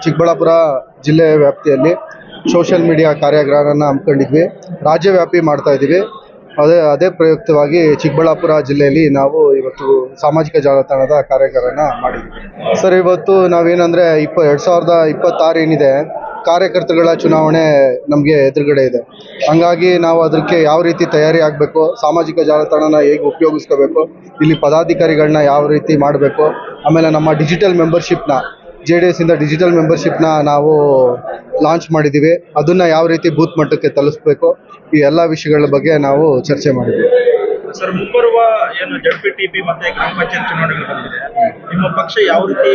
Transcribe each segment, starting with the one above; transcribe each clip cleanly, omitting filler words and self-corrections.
ಚಿಕ್ಕಬಳ್ಳಾಪುರ ಜಿಲ್ಲೆ ವ್ಯಾಪ್ತಿಯಲ್ಲಿ social media ಕಾರ್ಯಾಗಾರನ ಹಮ್ಮಿಕೊಂಡಿದ್ವಿ. ರಾಜ್ಯವ್ಯಾಪಿ ಮಾಡ್ತಾ ಇದ್ದೀವಿ. ಅದೇ ಪ್ರಯುಕ್ತವಾಗಿ ಚಿಕ್ಕಬಳ್ಳಾಪುರ ಜಿಲ್ಲೆಯಲ್ಲಿ ನಾವು ಇವತ್ತು ಸಾಮಾಜಿಕ ಜಾಲತಾಣದ ಕಾರ್ಯಾಗಾರನ ಮಾಡಿದ್ವಿ. ಸರ್, ಇವತ್ತು ನಾವೇನಂದರೆ 2026 ಏನಿದೆ, ಕಾರ್ಯಕರ್ತರುಗಳ ಚುನಾವಣೆ ನಮಗೆ ಎದುರುಗಡೆ ಇದೆ. ಹಂಗಾಗಿ ನಾವು ಅದಕ್ಕೆ ಯಾವ ರೀತಿ ತಯಾರಿ ಆಗಬೇಕು, ಸಾಮಾಜಿಕ ಜಾಲತಾಣನ ಹೇಗೆ ಉಪಯೋಗಿಸ್ಕೋಬೇಕು, ಇಲ್ಲಿ ಪದಾಧಿಕಾರಿಗಳನ್ನ ಯಾವ ರೀತಿ ಮಾಡಬೇಕು, ಆಮೇಲೆ ನಮ್ಮ ಡಿಜಿಟಲ್ ಮೆಂಬರ್ಶಿಪ್ನ JDS ಇಂದ ಡಿಜಿಟಲ್ ಮೆಂಬರ್ಶಿಪ್ನ ನಾವು ಲಾಂಚ್ ಮಾಡಿದ್ದೀವಿ. ಅದನ್ನು ಯಾವ ರೀತಿ ಬೂತ್ ಮಟ್ಟಕ್ಕೆ ತಲುಪಿಸ್ಬೇಕು, ಈ ಎಲ್ಲ ವಿಷಯಗಳ ಬಗ್ಗೆ ನಾವು ಚರ್ಚೆ ಮಾಡಿದ್ವಿ. ಸರ್, ಮುಂಬರುವ ಏನು ZPTP ಮತ್ತೆ ಗ್ರಾಮ ಪಂಚಾಯತ್ ಚುನಾವಣೆಗಳು ಬಂದಿದೆ, ನಿಮ್ಮ ಪಕ್ಷ ಯಾವ ರೀತಿ?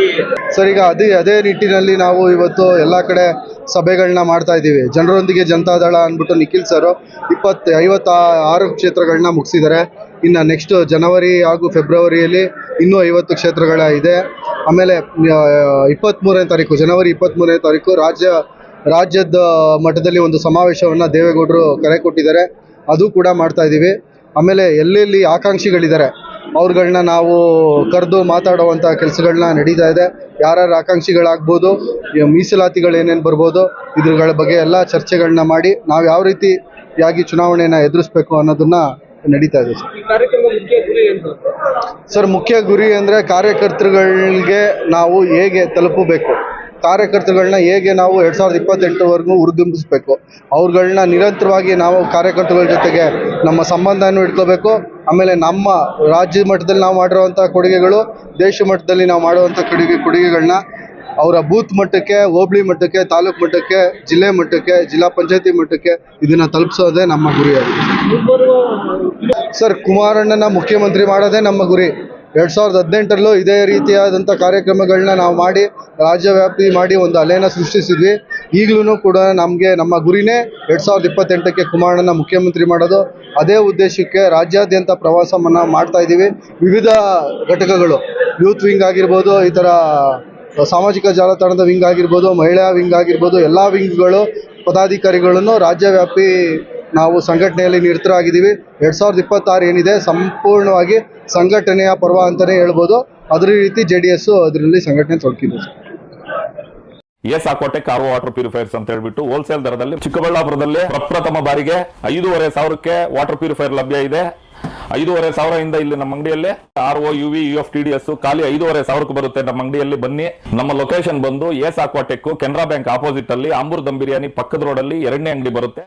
ಸರ್, ಈಗ ಅದೇ ನಿಟ್ಟಿನಲ್ಲಿ ನಾವು ಇವತ್ತು ಎಲ್ಲ ಕಡೆ ಸಭೆಗಳನ್ನ ಮಾಡ್ತಾ ಇದ್ದೀವಿ. ಜನರೊಂದಿಗೆ ಜನತಾದಳ ಅಂದ್ಬಿಟ್ಟು ನಿಖಿಲ್ ಸರ್ 56 ಕ್ಷೇತ್ರಗಳನ್ನ ಮುಗಿಸಿದ್ದಾರೆ. ಇನ್ನು ನೆಕ್ಸ್ಟ್ ಜನವರಿ ಹಾಗೂ ಫೆಬ್ರವರಿಯಲ್ಲಿ ಇನ್ನೂ 50 ಕ್ಷೇತ್ರಗಳ ಇದೆ. ಆಮೇಲೆ 23ನೇ ತಾರೀಕು ಜನವರಿ 23ನೇ ತಾರೀಕು ರಾಜ್ಯದ ಮಟ್ಟದಲ್ಲಿ ಒಂದು ಸಮಾವೇಶವನ್ನು ದೇವೇಗೌಡರು ಕರೆ ಕೊಟ್ಟಿದ್ದಾರೆ. ಅದು ಕೂಡ ಮಾಡ್ತಾ ಇದ್ದೀವಿ. ಆಮೇಲೆ ಎಲ್ಲೆಲ್ಲಿ ಆಕಾಂಕ್ಷಿಗಳಿದ್ದಾರೆ ಅವ್ರುಗಳನ್ನ ನಾವು ಕರೆದು ಮಾತಾಡುವಂಥ ಕೆಲಸಗಳನ್ನ ನಡೀತಾ ಇದೆ. ಯಾರ್ಯಾರು ಆಕಾಂಕ್ಷಿಗಳಾಗ್ಬೋದು, ಮೀಸಲಾತಿಗಳು ಏನೇನು ಬರ್ಬೋದು, ಇದ್ರಗಳ ಬಗ್ಗೆ ಎಲ್ಲ ಚರ್ಚೆಗಳನ್ನ ಮಾಡಿ ನಾವು ಯಾವ ರೀತಿಯಾಗಿ ಚುನಾವಣೆಯನ್ನು ಎದುರಿಸ್ಬೇಕು ಅನ್ನೋದನ್ನ ನಡೀತಾ ಇದೆ. ಸರ್, ಮುಖ್ಯ ಗುರಿ ಅಂದರೆ ಕಾರ್ಯಕರ್ತರುಗಳಿಗೆ ನಾವು ಹೇಗೆ ತಲುಪಬೇಕು, ಕಾರ್ಯಕರ್ತರುಗಳನ್ನ ಹೇಗೆ ನಾವು 2028ವರೆಗೂ ಹುರಿದುಂಬಿಸ್ಬೇಕು, ಅವ್ರುಗಳನ್ನ ನಿರಂತರವಾಗಿ ನಾವು ಕಾರ್ಯಕರ್ತರುಗಳ ಜೊತೆಗೆ ನಮ್ಮ ಸಂಬಂಧವನ್ನು ಇಟ್ಕೋಬೇಕು. ಆಮೇಲೆ ನಮ್ಮ ರಾಜ್ಯ ಮಟ್ಟದಲ್ಲಿ ನಾವು ಮಾಡಿರುವಂಥ ಕೊಡುಗೆಗಳು, ದೇಶ ಮಟ್ಟದಲ್ಲಿ ನಾವು ಮಾಡುವಂಥ ಕೊಡುಗೆಗಳನ್ನ ಅವರ ಬೂತ್ ಮಟ್ಟಕ್ಕೆ, ಹೋಬಳಿ ಮಟ್ಟಕ್ಕೆ, ತಾಲೂಕು ಮಟ್ಟಕ್ಕೆ, ಜಿಲ್ಲೆ ಮಟ್ಟಕ್ಕೆ, ಜಿಲ್ಲಾ ಪಂಚಾಯತಿ ಮಟ್ಟಕ್ಕೆ ಇದನ್ನು ತಲುಪಿಸೋದೇ ನಮ್ಮ ಗುರಿಯಾಗಿದೆ. ಸರ್, ಕುಮಾರಣ್ಣನ ಮುಖ್ಯಮಂತ್ರಿ ಮಾಡೋದೇ ನಮ್ಮ ಗುರಿ. 2018ರಲ್ಲೂ ಇದೇ ರೀತಿಯಾದಂಥ ಕಾರ್ಯಕ್ರಮಗಳನ್ನ ನಾವು ಮಾಡಿ ರಾಜ್ಯವ್ಯಾಪಿ ಮಾಡಿ ಒಂದು ಅಲೆನ ಸೃಷ್ಟಿಸಿದ್ವಿ. ಈಗಲೂ ಕೂಡ ನಮ್ಮ ಗುರಿನೇ 2028ಕ್ಕೆ ಕುಮಾರಣ್ಣನ ಮುಖ್ಯಮಂತ್ರಿ ಮಾಡೋದು. ಅದೇ ಉದ್ದೇಶಕ್ಕೆ ರಾಜ್ಯಾದ್ಯಂತ ಪ್ರವಾಸವನ್ನು ಮಾಡ್ತಾ ಇದ್ದೀವಿ. ವಿವಿಧ ಘಟಕಗಳು, ಯೂತ್ ವಿಂಗ್ ಆಗಿರ್ಬೋದು, ಈ ಥರ ಸಾಮಾಜಿಕ ಜಾಲತಾಣದ ವಿಂಗ್ ಆಗಿರ್ಬೋದು, ಮಹಿಳಾ ವಿಂಗ್ ಆಗಿರ್ಬೋದು, ಎಲ್ಲ ವಿಂಗ್ಗಳು ಪದಾಧಿಕಾರಿಗಳನ್ನು ರಾಜ್ಯವ್ಯಾಪಿ ನಾವು ಸಂಘಟನೆಯಲ್ಲಿ ನಿರತರಾಗಿದ್ದೀವಿ. 2026 ಏನಿದೆ ಸಂಪೂರ್ಣವಾಗಿ ಸಂಘಟನೆಯ ಪರ್ವ ಅಂತಲೇ ಹೇಳ್ಬೋದು. ಅದೇ ರೀತಿ JDS ಅದರಲ್ಲಿ ಸಂಘಟನೆ ತೊಡಕಿದೆ. ಸಾಕೋಟೆ ಕಾರ್ವ ವಾಟರ್ ಪ್ಯೂರಿಫೈರ್ಸ್ ಅಂತ ಹೇಳ್ಬಿಟ್ಟು ಹೋಲ್ಸೇಲ್ ದರದಲ್ಲಿ ಚಿಕ್ಕಬಳ್ಳಾಪುರದಲ್ಲಿ ಪ್ರಪ್ರಥಮ ಬಾರಿಗೆ 5,500ಕ್ಕೆ ವಾಟರ್ ಪ್ಯೂರಿಫೈರ್ ಲಭ್ಯ ಇದೆ. 5,500 ಇಲ್ಲಿ ನಮ್ಮ ಅಂಗಡಿಯಲ್ಲಿ RO UV UF TDS ಖಾಲಿ 5,500ಕ್ಕೆ ಬರುತ್ತೆ. ನಮ್ಮ ಅಂಗಡಿಯಲ್ಲಿ ಬನ್ನಿ. ನಮ್ಮ ಲೊಕೇಶನ್ ಬಂದು ಸಾಕೋಟೆಕ್ ಕೆನರಾ ಬ್ಯಾಂಕ್ ಆಪೋಸಿಟ್ ಅಲ್ಲಿ ಆಂಬೂರ್ ದಮ್ ಬಿರಿಯಾನಿ ಪಕ್ಕದ ರೋಡ್ ಅಲ್ಲಿ 2ನೇ ಅಂಗಡಿ ಬರುತ್ತೆ.